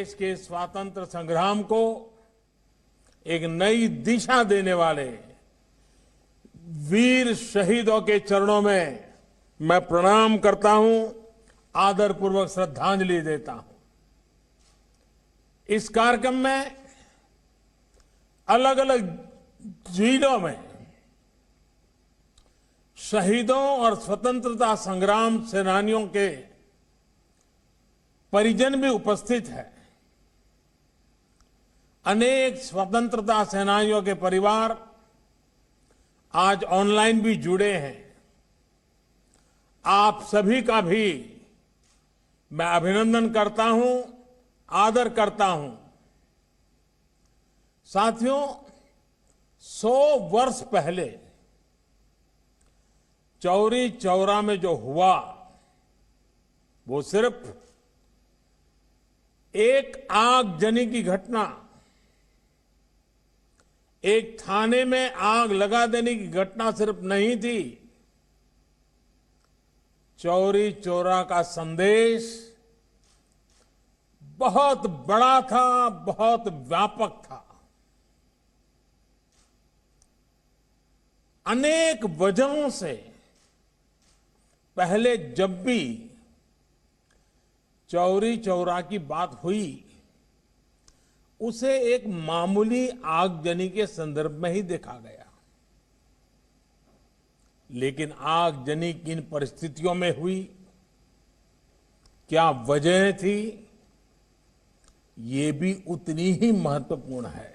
देश के स्वातंत्र संग्राम को एक नई दिशा देने वाले वीर शहीदों के चरणों में मैं प्रणाम करता हूं, आदरपूर्वक श्रद्धांजलि देता हूं। इस कार्यक्रम में अलग अलग जिलों में शहीदों और स्वतंत्रता संग्राम सेनानियों के परिजन भी उपस्थित हैं। अनेक स्वतंत्रता सेनानियों के परिवार आज ऑनलाइन भी जुड़े हैं। आप सभी का भी मैं अभिनंदन करता हूं, आदर करता हूं। साथियों, 100 वर्ष पहले चौरी चौरा में जो हुआ वो सिर्फ एक आगजनी की घटना, एक थाने में आग लगा देने की घटना सिर्फ नहीं थी। चौरी चौरा का संदेश बहुत बड़ा था, बहुत व्यापक था। अनेक वजहों से पहले जब भी चौरी चौरा की बात हुई उसे एक मामूली आगजनी के संदर्भ में ही देखा गया। लेकिन आगजनी किन परिस्थितियों में हुई, क्या वजह थी, ये भी उतनी ही महत्वपूर्ण है।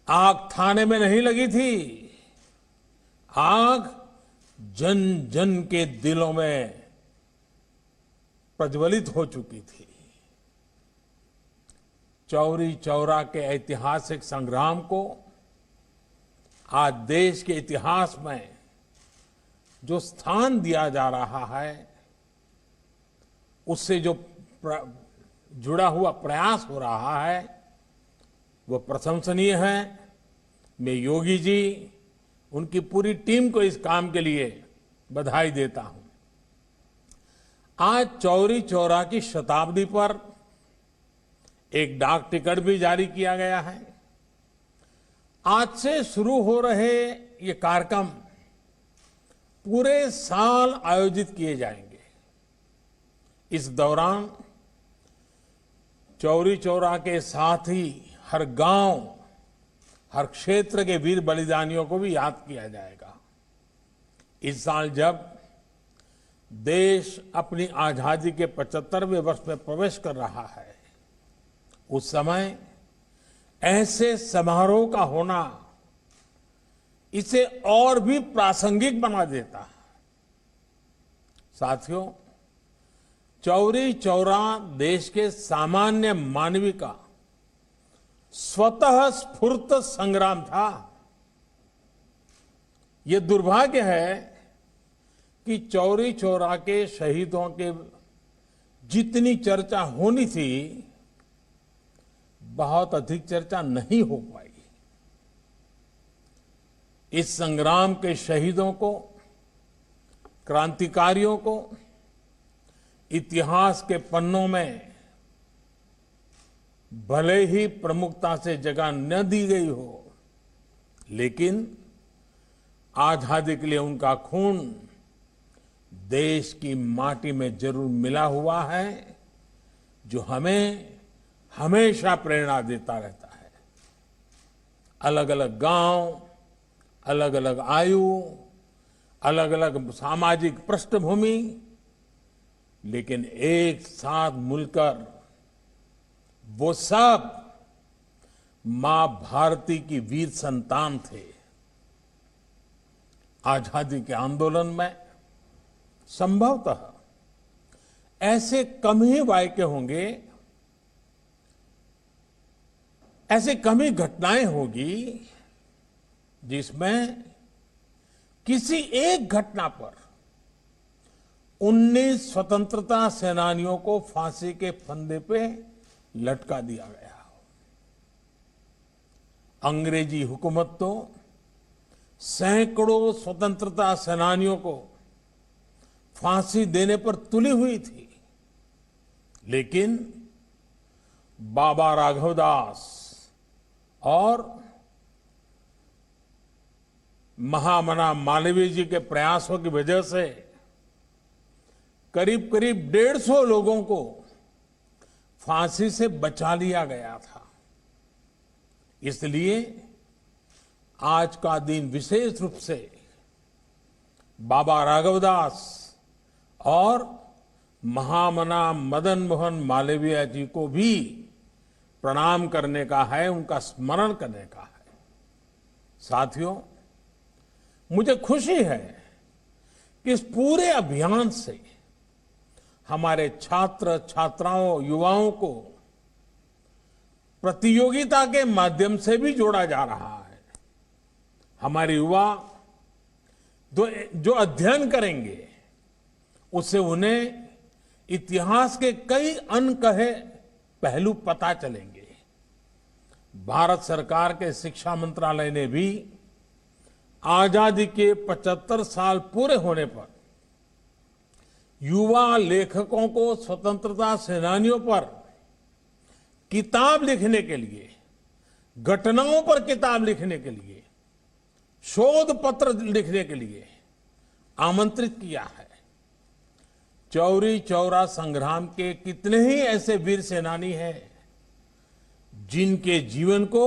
आग थाने में नहीं लगी थी, आग जन जन के दिलों में प्रज्वलित हो चुकी थी। चौरी चौरा के ऐतिहासिक संग्राम को आज देश के इतिहास में जो स्थान दिया जा रहा है, उससे जो जुड़ा हुआ प्रयास हो रहा है वो प्रशंसनीय है। मैं योगी जी, उनकी पूरी टीम को इस काम के लिए बधाई देता हूं। आज चौरी चौरा की शताब्दी पर एक डाक टिकट भी जारी किया गया है। आज से शुरू हो रहे ये कार्यक्रम पूरे साल आयोजित किए जाएंगे। इस दौरान चौरी चौरा के साथ ही हर गांव, हर क्षेत्र के वीर बलिदानियों को भी याद किया जाएगा। इस साल जब देश अपनी आजादी के 75वें वर्ष में प्रवेश कर रहा है, उस समय ऐसे समारोह का होना इसे और भी प्रासंगिक बना देता है। साथियों, चौरी चौरा देश के सामान्य मानवी का स्वतः स्फूर्त संग्राम था। ये दुर्भाग्य है कि चौरी चौरा के शहीदों के जितनी चर्चा होनी थी, बहुत अधिक चर्चा नहीं हो पाई। इस संग्राम के शहीदों को, क्रांतिकारियों को इतिहास के पन्नों में भले ही प्रमुखता से जगह न दी गई हो, लेकिन आजादी के लिए उनका खून देश की माटी में जरूर मिला हुआ है, जो हमें हमेशा प्रेरणा देता रहता है। अलग अलग गांव, अलग अलग आयु, अलग अलग सामाजिक पृष्ठभूमि, लेकिन एक साथ मिलकर वो सब मां भारती की वीर संतान थे। आजादी के आंदोलन में संभवतः ऐसे कम ही वाक्य होंगे, ऐसे कम ही घटनाएं होगी जिसमें किसी एक घटना पर 19 स्वतंत्रता सेनानियों को फांसी के फंदे पे लटका दिया गया। अंग्रेजी हुकूमत तो सैकड़ों स्वतंत्रता सेनानियों को फांसी देने पर तुली हुई थी, लेकिन बाबा राघवदास और महामना मालवीय जी के प्रयासों की वजह से करीब करीब 150 लोगों को फांसी से बचा लिया गया था। इसलिए आज का दिन विशेष रूप से बाबा राघवदास और महामना मदन मोहन मालवीय जी को भी प्रणाम करने का है, उनका स्मरण करने का है। साथियों, मुझे खुशी है कि इस पूरे अभियान से हमारे छात्र छात्राओं युवाओं को प्रतियोगिता के माध्यम से भी जोड़ा जा रहा है। हमारे युवा जो अध्ययन करेंगे उससे उन्हें इतिहास के कई अनकहे पहलू पता चलेंगे। भारत सरकार के शिक्षा मंत्रालय ने भी आजादी के 75 साल पूरे होने पर युवा लेखकों को स्वतंत्रता सेनानियों पर किताब लिखने के लिए, घटनाओं पर किताब लिखने के लिए, शोध पत्र लिखने के लिए आमंत्रित किया है। चौरी चौरा संग्राम के कितने ही ऐसे वीर सेनानी हैं जिनके जीवन को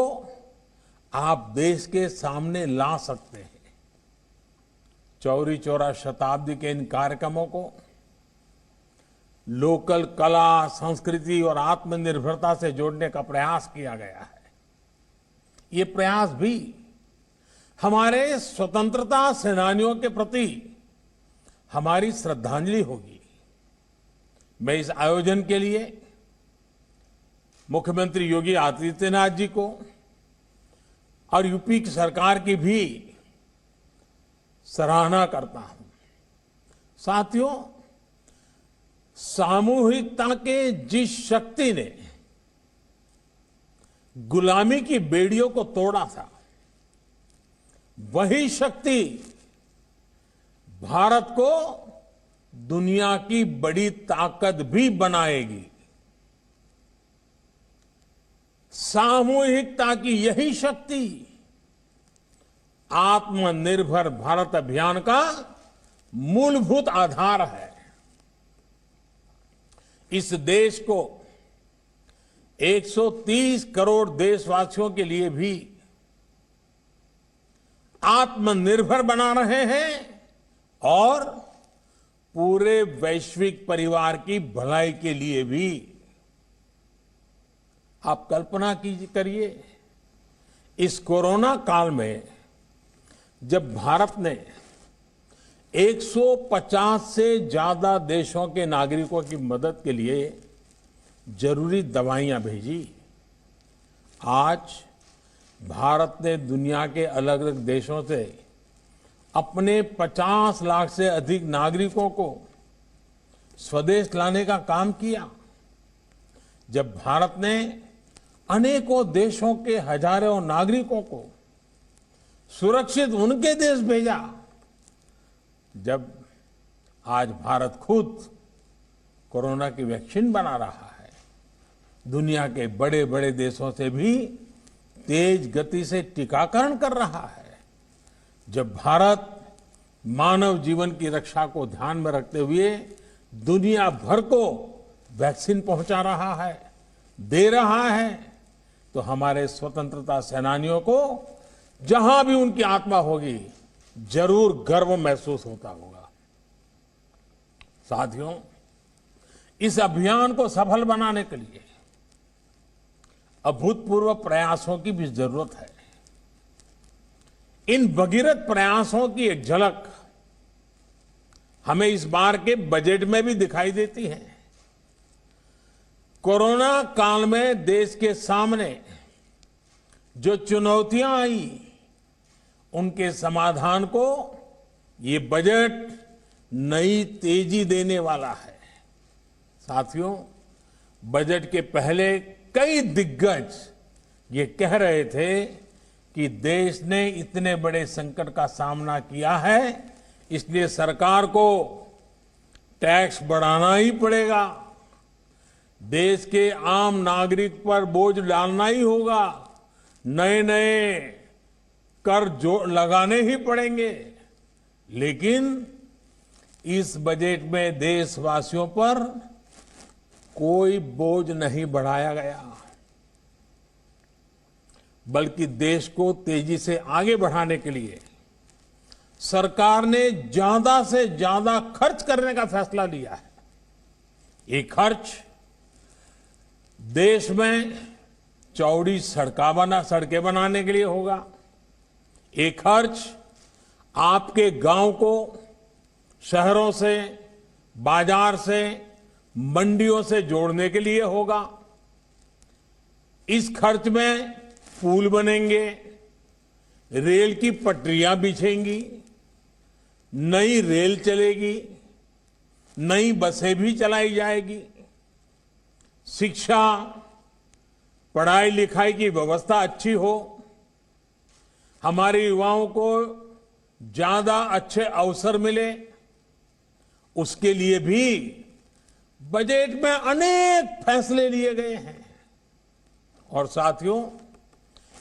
आप देश के सामने ला सकते हैं। चौरी चौरा शताब्दी के इन कार्यक्रमों को लोकल कला, संस्कृति और आत्मनिर्भरता से जोड़ने का प्रयास किया गया है। ये प्रयास भी हमारे स्वतंत्रता सेनानियों के प्रति हमारी श्रद्धांजलि होगी। मैं इस आयोजन के लिए मुख्यमंत्री योगी आदित्यनाथ जी को और यूपी की सरकार की भी सराहना करता हूं। साथियों, सामूहिकता के जिस शक्ति ने गुलामी की बेड़ियों को तोड़ा था, वही शक्ति भारत को दुनिया की बड़ी ताकत भी बनाएगी। सामूहिकता की यही शक्ति आत्मनिर्भर भारत अभियान का मूलभूत आधार है। इस देश को 130 करोड़ देशवासियों के लिए भी आत्मनिर्भर बना रहे हैं और पूरे वैश्विक परिवार की भलाई के लिए भी। आप कल्पना करिए, इस कोरोना काल में जब भारत ने 150 से ज्यादा देशों के नागरिकों की मदद के लिए जरूरी दवाइयां भेजी, आज भारत ने दुनिया के अलग अलग देशों से अपने 50 लाख से अधिक नागरिकों को स्वदेश लाने का काम किया। जब भारत ने अनेकों देशों के हजारों नागरिकों को सुरक्षित उनके देश भेजा, जब आज भारत खुद कोरोना की वैक्सीन बना रहा है, दुनिया के बड़े बड़े देशों से भी तेज गति से टीकाकरण कर रहा है, जब भारत मानव जीवन की रक्षा को ध्यान में रखते हुए दुनिया भर को वैक्सीन पहुंचा रहा है, दे रहा है, तो हमारे स्वतंत्रता सेनानियों को जहां भी उनकी आत्मा होगी जरूर गर्व महसूस होता होगा। साथियों, इस अभियान को सफल बनाने के लिए अभूतपूर्व प्रयासों की भी जरूरत है। इन भगीरथ प्रयासों की एक झलक हमें इस बार के बजट में भी दिखाई देती है। कोरोना काल में देश के सामने जो चुनौतियां आई, उनके समाधान को ये बजट नई तेजी देने वाला है। साथियों, बजट के पहले कई दिग्गज ये कह रहे थे कि देश ने इतने बड़े संकट का सामना किया है, इसलिए सरकार को टैक्स बढ़ाना ही पड़ेगा। देश के आम नागरिक पर बोझ डालना ही होगा, नए नए कर जो लगाने ही पड़ेंगे। लेकिन इस बजट में देशवासियों पर कोई बोझ नहीं बढ़ाया गया, बल्कि देश को तेजी से आगे बढ़ाने के लिए सरकार ने ज्यादा से ज्यादा खर्च करने का फैसला लिया है। ये खर्च देश में चौड़ी सड़कें बनाने के लिए होगा। ये खर्च आपके गांव को शहरों से, बाजार से, मंडियों से जोड़ने के लिए होगा। इस खर्च में पुल बनेंगे, रेल की पटरियां बिछेंगी, नई रेल चलेगी, नई बसें भी चलाई जाएगी, शिक्षा, पढ़ाई लिखाई की व्यवस्था अच्छी हो, हमारे युवाओं को ज्यादा अच्छे अवसर मिले, उसके लिए भी बजट में अनेक फैसले लिए गए हैं। और साथियों,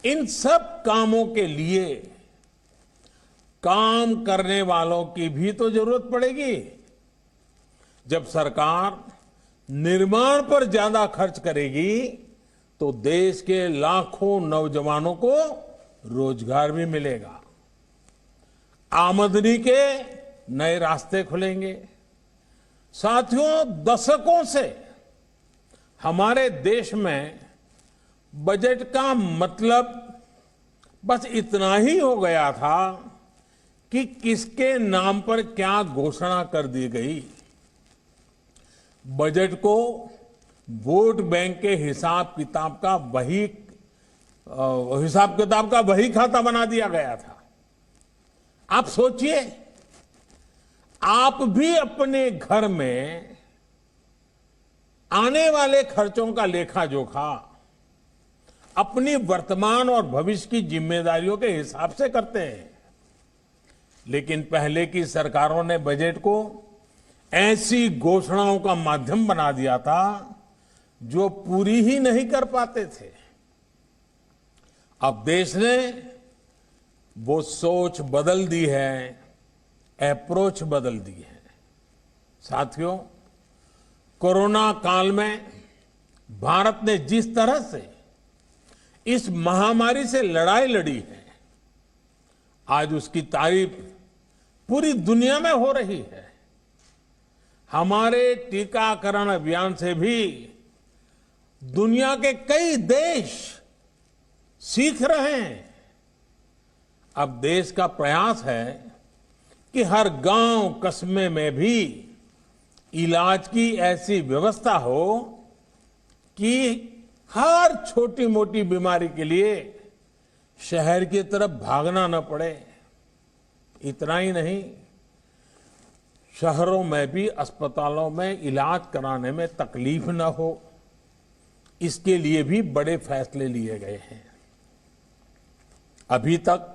इन सब कामों के लिए काम करने वालों की भी तो जरूरत पड़ेगी। जब सरकार निर्माण पर ज्यादा खर्च करेगी तो देश के लाखों नौजवानों को रोजगार भी मिलेगा, आमदनी के नए रास्ते खुलेंगे। साथियों, दशकों से हमारे देश में बजट का मतलब बस इतना ही हो गया था कि किसके नाम पर क्या घोषणा कर दी गई। बजट को वोट बैंक के हिसाब किताब का वही खाता बना दिया गया था। आप सोचिए, आप भी अपने घर में आने वाले खर्चों का लेखा जोखा अपनी वर्तमान और भविष्य की जिम्मेदारियों के हिसाब से करते हैं। लेकिन पहले की सरकारों ने बजट को ऐसी घोषणाओं का माध्यम बना दिया था जो पूरी ही नहीं कर पाते थे। अब देश ने वो सोच बदल दी है, अप्रोच बदल दी है। साथियों, कोरोना काल में भारत ने जिस तरह से इस महामारी से लड़ाई लड़ी है, आज उसकी तारीफ पूरी दुनिया में हो रही है। हमारे टीकाकरण अभियान से भी दुनिया के कई देश सीख रहे हैं। अब देश का प्रयास है कि हर गांव कस्बे में भी इलाज की ऐसी व्यवस्था हो कि हर छोटी मोटी बीमारी के लिए शहर की तरफ भागना न पड़े। इतना ही नहीं, शहरों में भी अस्पतालों में इलाज कराने में तकलीफ न हो, इसके लिए भी बड़े फैसले लिए गए हैं। अभी तक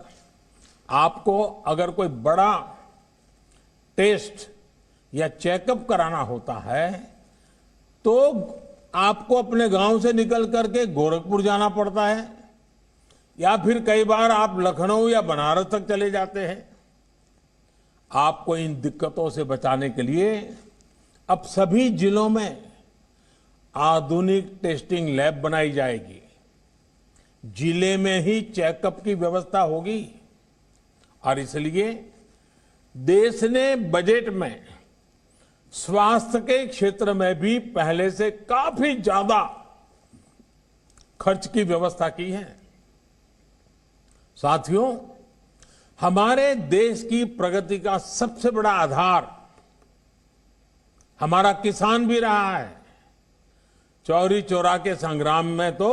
आपको अगर कोई बड़ा टेस्ट या चेकअप कराना होता है तो आपको अपने गांव से निकल करके गोरखपुर जाना पड़ता है, या फिर कई बार आप लखनऊ या बनारस तक चले जाते हैं। आपको इन दिक्कतों से बचाने के लिए अब सभी जिलों में आधुनिक टेस्टिंग लैब बनाई जाएगी, जिले में ही चेकअप की व्यवस्था होगी। और इसलिए देश ने बजट में स्वास्थ्य के क्षेत्र में भी पहले से काफी ज्यादा खर्च की व्यवस्था की है। साथियों, हमारे देश की प्रगति का सबसे बड़ा आधार हमारा किसान भी रहा है। चौरी चौरा के संग्राम में तो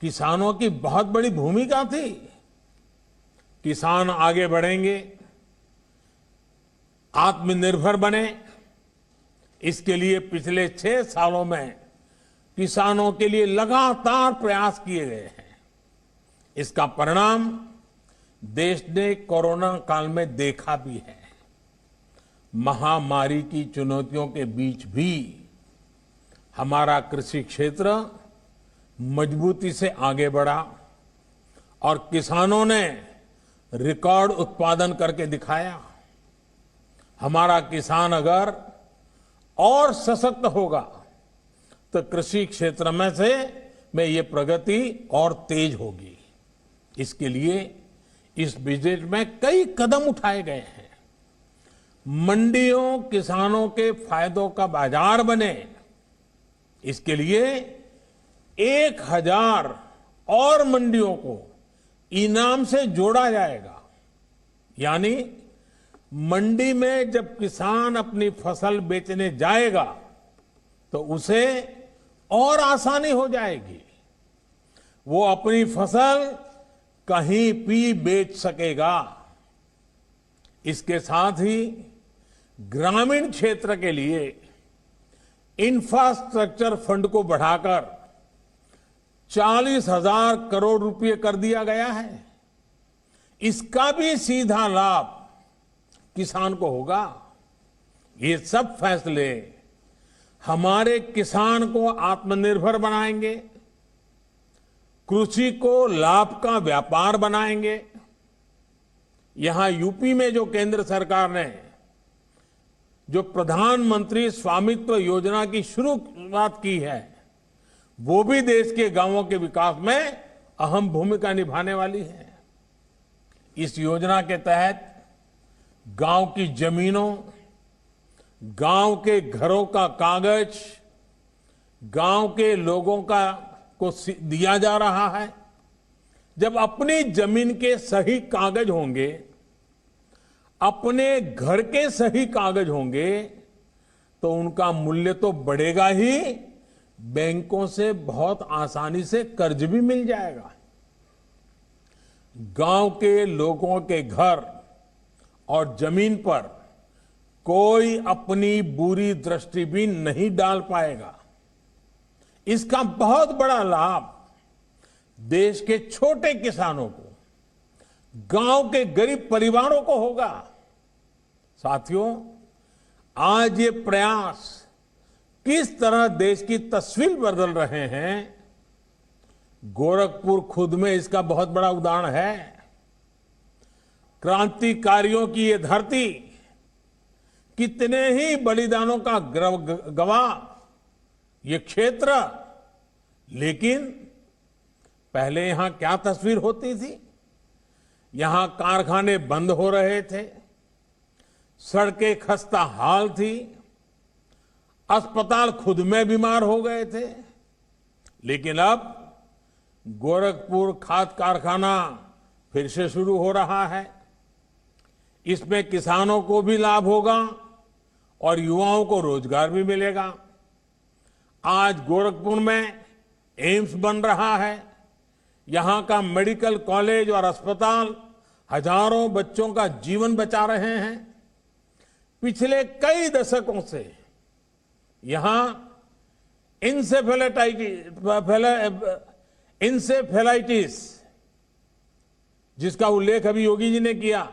किसानों की बहुत बड़ी भूमिका थी। किसान आगे बढ़ेंगे, आत्मनिर्भर बने, इसके लिए पिछले 6 सालों में किसानों के लिए लगातार प्रयास किए गए हैं। इसका परिणाम देश ने कोरोना काल में देखा भी है। महामारी की चुनौतियों के बीच भी हमारा कृषि क्षेत्र मजबूती से आगे बढ़ा और किसानों ने रिकॉर्ड उत्पादन करके दिखाया। हमारा किसान अगर और सशक्त होगा तो कृषि क्षेत्र में ये प्रगति और तेज होगी। इसके लिए इस बजट में कई कदम उठाए गए हैं। मंडियों किसानों के फायदों का बाजार बने, इसके लिए 1000 और मंडियों को इनाम से जोड़ा जाएगा। यानी मंडी में जब किसान अपनी फसल बेचने जाएगा तो उसे और आसानी हो जाएगी। वो अपनी फसल कहीं भी बेच सकेगा। इसके साथ ही ग्रामीण क्षेत्र के लिए इंफ्रास्ट्रक्चर फंड को बढ़ाकर 40,000 करोड़ रुपए कर दिया गया है। इसका भी सीधा लाभ किसान को होगा। ये सब फैसले हमारे किसान को आत्मनिर्भर बनाएंगे, कृषि को लाभ का व्यापार बनाएंगे। यहां यूपी में जो केंद्र सरकार ने जो प्रधानमंत्री स्वामित्व योजना की शुरुआत की है, वो भी देश के गांवों के विकास में अहम भूमिका निभाने वाली है। इस योजना के तहत गांव की जमीनों, गांव के घरों का कागज गांव के लोगों को दिया जा रहा है। जब अपनी जमीन के सही कागज होंगे, अपने घर के सही कागज होंगे, तो उनका मूल्य तो बढ़ेगा ही, बैंकों से बहुत आसानी से कर्ज भी मिल जाएगा। गांव के लोगों के घर और जमीन पर कोई अपनी बुरी दृष्टि भी नहीं डाल पाएगा। इसका बहुत बड़ा लाभ देश के छोटे किसानों को, गांव के गरीब परिवारों को होगा। साथियों, आज ये प्रयास किस तरह देश की तस्वीर बदल रहे हैं, गोरखपुर खुद में इसका बहुत बड़ा उदाहरण है। क्रांतिकारियों की ये धरती कितने ही बलिदानों का गवाह ये क्षेत्र, लेकिन पहले यहां क्या तस्वीर होती थी? यहां कारखाने बंद हो रहे थे, सड़कें खस्ता हाल थी, अस्पताल खुद में बीमार हो गए थे। लेकिन अब गोरखपुर खाद कारखाना फिर से शुरू हो रहा है। इसमें किसानों को भी लाभ होगा और युवाओं को रोजगार भी मिलेगा। आज गोरखपुर में एम्स बन रहा है। यहां का मेडिकल कॉलेज और अस्पताल हजारों बच्चों का जीवन बचा रहे हैं। पिछले कई दशकों से यहां इंसेफेलाइटिस, जिसका उल्लेख अभी योगी जी ने किया,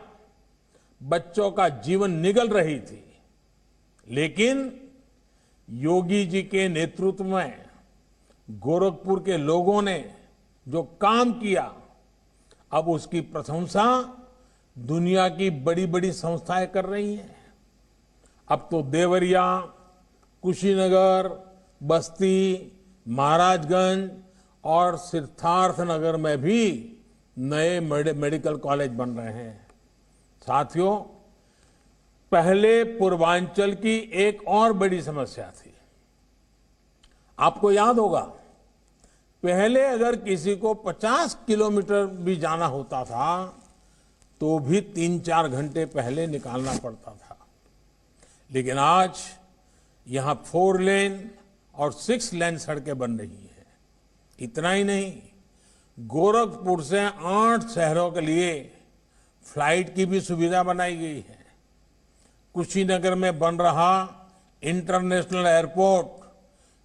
बच्चों का जीवन निगल रही थी। लेकिन योगी जी के नेतृत्व में गोरखपुर के लोगों ने जो काम किया, अब उसकी प्रशंसा दुनिया की बड़ी बड़ी संस्थाएं कर रही हैं। अब तो देवरिया, कुशीनगर, बस्ती, महाराजगंज और सिद्धार्थनगर में भी नए मेडिकल कॉलेज बन रहे हैं। साथियों, पहले पूर्वांचल की एक और बड़ी समस्या थी। आपको याद होगा, पहले अगर किसी को 50 किलोमीटर भी जाना होता था तो भी 3-4 घंटे पहले निकालना पड़ता था। लेकिन आज यहां 4 लेन और 6 लेन सड़कें बन रही हैं। इतना ही नहीं, गोरखपुर से 8 शहरों के लिए फ्लाइट की भी सुविधा बनाई गई है। कुशीनगर में बन रहा इंटरनेशनल एयरपोर्ट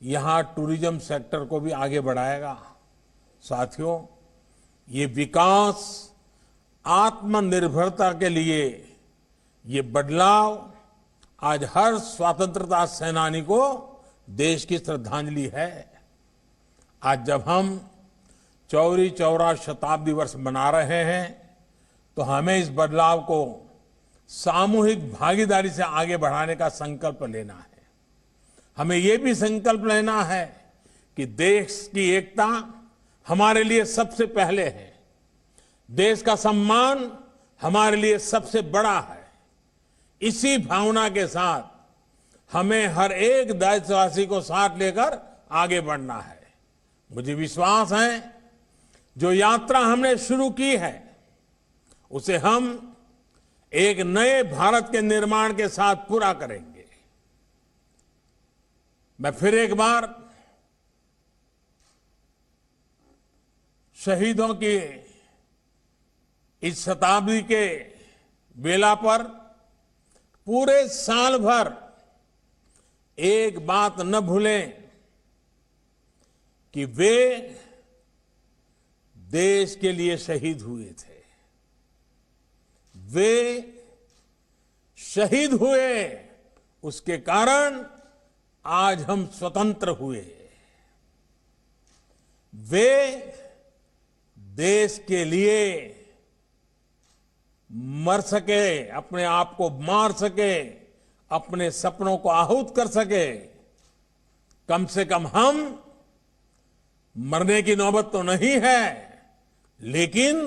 यहां टूरिज्म सेक्टर को भी आगे बढ़ाएगा। साथियों, ये विकास, आत्मनिर्भरता के लिए ये बदलाव आज हर स्वतंत्रता सेनानी को देश की श्रद्धांजलि है। आज जब हम चौरी चौरा शताब्दी वर्ष मना रहे हैं तो हमें इस बदलाव को सामूहिक भागीदारी से आगे बढ़ाने का संकल्प लेना है। हमें ये भी संकल्प लेना है कि देश की एकता हमारे लिए सबसे पहले है, देश का सम्मान हमारे लिए सबसे बड़ा है। इसी भावना के साथ हमें हर एक देशवासी को साथ लेकर आगे बढ़ना है। मुझे विश्वास है जो यात्रा हमने शुरू की है उसे हम एक नए भारत के निर्माण के साथ पूरा करेंगे। मैं फिर एक बार शहीदों की इस शताब्दी के बेला पर पूरे साल भर एक बात न भूलें कि वे देश के लिए शहीद हुए थे। वे शहीद हुए, उसके कारण आज हम स्वतंत्र हुए। वे देश के लिए मर सके, अपने आप को मार सके, अपने सपनों को आहूत कर सके। कम से कम हम मरने की नौबत तो नहीं है, लेकिन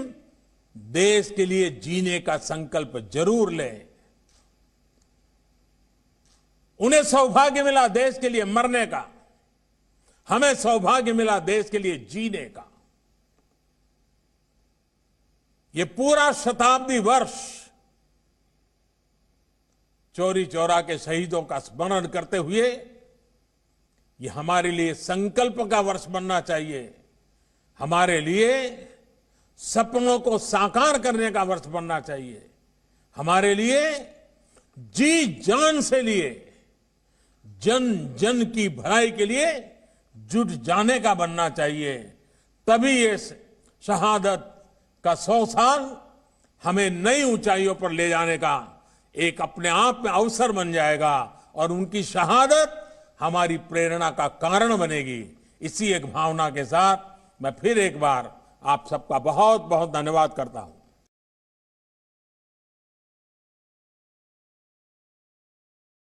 देश के लिए जीने का संकल्प जरूर लें। उन्हें सौभाग्य मिला देश के लिए मरने का, हमें सौभाग्य मिला देश के लिए जीने का। ये पूरा शताब्दी वर्ष चौरी चौरा के शहीदों का स्मरण करते हुए ये हमारे लिए संकल्प का वर्ष बनना चाहिए, हमारे लिए सपनों को साकार करने का वर्ष बनना चाहिए, हमारे लिए जी जान से लिए जन जन की भलाई के लिए जुट जाने का बनना चाहिए। तभी ये शहादत का 100 साल हमें नई ऊंचाइयों पर ले जाने का एक अपने आप में अवसर बन जाएगा और उनकी शहादत हमारी प्रेरणा का कारण बनेगी। इसी एक भावना के साथ मैं फिर एक बार आप सबका बहुत बहुत धन्यवाद करता हूं।